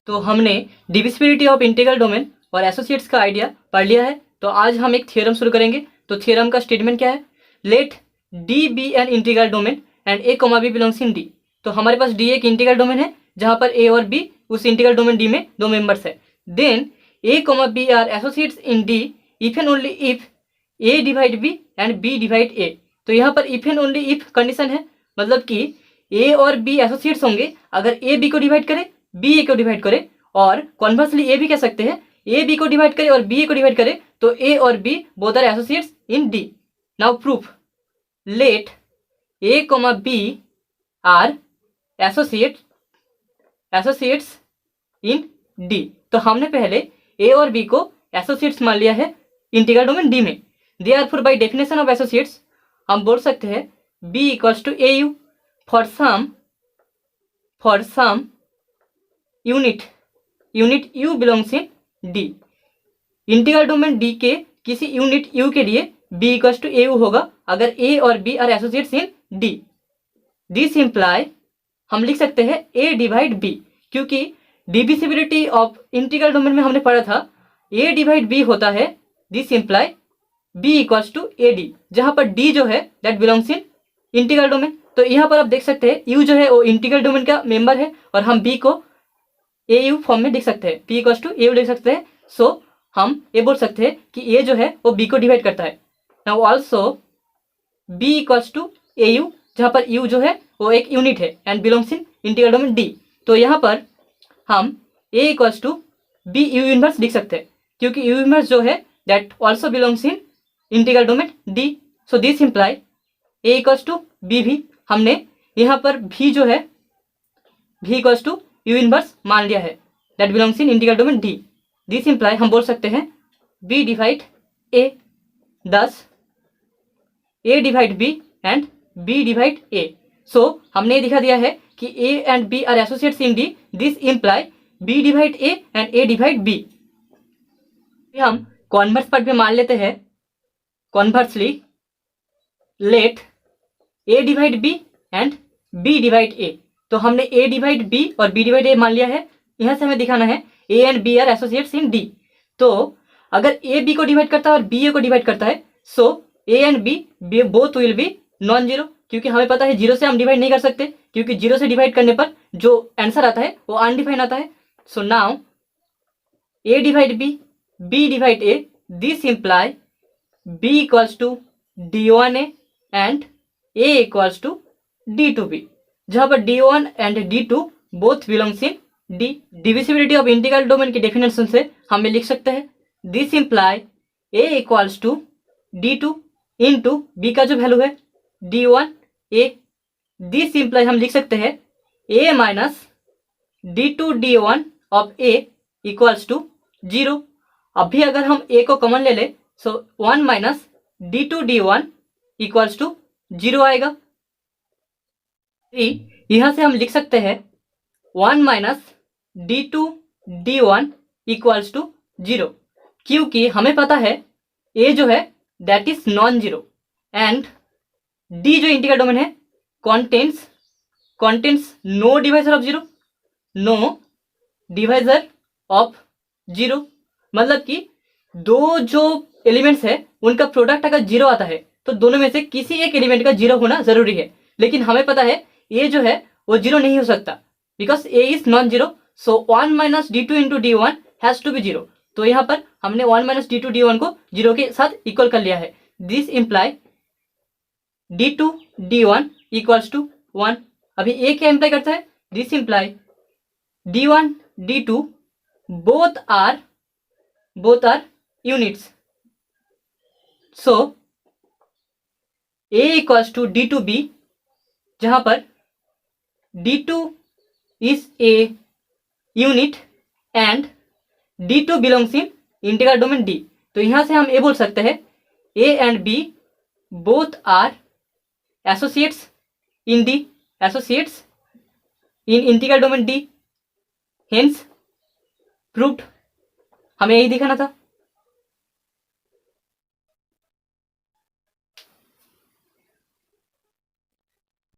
तो हमने divisibility of integral domain और एसोसिएट्स का आइडिया पढ़ लिया है। तो आज हम एक थ्योरम शुरू करेंगे। तो थ्योरम का स्टेटमेंट क्या है? Let D be an integral domain and A comma B belongs in D. तो हमारे पास डी एक इंटीग्रल डोमेन है जहाँ पर ए और बी उस इंटीग्रल डोमेन डी में दो मेंबर्स है। Then A comma B are associates in D if and only if A divide B and B divide ए। तो यहाँ पर if and only if condition है, मतलब कि ए और बी एसोसिएट्स होंगे अगर ए बी को डिवाइड करे, बी ए को डिवाइड करे, और कॉन्वर्सली ए भी कह सकते हैं ए बी को डिवाइड करे और बी ए को डिवाइड करे तो ए और B both are associates in D. Now proof, let A comma B are associates in D. तो हमने पहले ए और बी को एसोसिएट्स मान लिया है इंटीग्रल डोमेन डी में। Therefore by definition of associates हम बोल सकते हैं B equals to A U for some unit U belongs in D. Integral domain D के किसी यूनिट यू के लिए B equals to A U होगा अगर ए और B are associates in D. This imply हम लिख सकते हैं ए डिवाइड बी, क्योंकि डिविजिबिलिटी ऑफ इंटीग्रल डोमेन में हमने पढ़ा था ए डिवाइड बी होता है। This imply B equals to A D, जहाँ पर डी जो है that belongs in integral domain. तो यहाँ पर आप देख सकते हैं यू जो है वो इंटीग्रल डोमेन का मेंबर है और हम बी को ए यू फॉर्म में लिख सकते हैं, P equals to A U लिख सकते हैं। सो हम ये बोल सकते हैं कि ए जो है वो बी को डिवाइड करता है। Now also b equals to A u, जहाँ पर यू जो है वो एक यूनिट है and belongs in integral domain D. तो यहाँ पर हम a equals to b u inverse लिख सकते हैं, क्योंकि यू इनवर्स जो है that also belongs in integral domain D. So this imply A equals to b भी हमने यहाँ पर भी जो है भी इक्वल्स टू यू इनवर्स मान लिया है that belongs in integral domain D. This imply हम बोल सकते हैं b divide a, thus a divide B and B divide a. So हमने ये दिखा दिया है कि a and B are associates in D. This imply b divide a and a divide b. हम कॉन्वर्स पार्ट में मान लेते हैं, conversely let a divide B and B divide ए। तो हमने ए डिवाइड बी और बी डिवाइड ए मान लिया है। यहाँ से हमें दिखाना है A and B are associates in D. तो अगर ए बी को डिवाइड करता है और बी ए को डिवाइड करता है, so a and B both will be non zero, क्योंकि हमें पता है जीरो से हम डिवाइड नहीं कर सकते, क्योंकि जीरो से डिवाइड करने पर जो आंसर आता है वो अनडिफाइन आता है। So now A divide B divide A, this imply B equals to D one A and A equals to D two B, जहाँ पर D one and D two both belongs in D. Divisibility of integral domain की definition से हमें लिख सकते हैं this imply A equals to D two into B का जो वैल्यू है D one A. This imply हम लिख सकते हैं ए minus D two D one of A equals to zero. अभी अगर हम ए को कॉमन ले ले, so one minus D two D one equals to zero आएगा। यहाँ से हम लिख सकते हैं one minus D two D one equals to zero, क्योंकि हमें पता है ए जो है that is non zero and D जो इंटीग्रल डोमेन है contents no divisor of zero, no divisor of zero. मतलब कि दो जो एलिमेंट्स है उनका प्रोडक्ट अगर जीरो आता है तो दोनों में से किसी एक एलिमेंट का जीरो होना जरूरी है। लेकिन हमें पता है ए जो है वो जीरो नहीं हो सकता, because A is non zero. So one minus D two into D one has to be zero. तो यहाँ पर हमने one minus D two D one को जीरो के साथ इक्वल कर लिया है। This imply D two D one equals to one. अभी ए क्या इम्प्लाई करता है? This imply D one D two both are units. So A equals to D two B, जहां पर D two is a unit and D two belongs in integral domain D. तो यहां से हम ये बोल सकते हैं A and B both are associates in D, associates in integral domain D. Hence proved. हमें यही दिखाना था।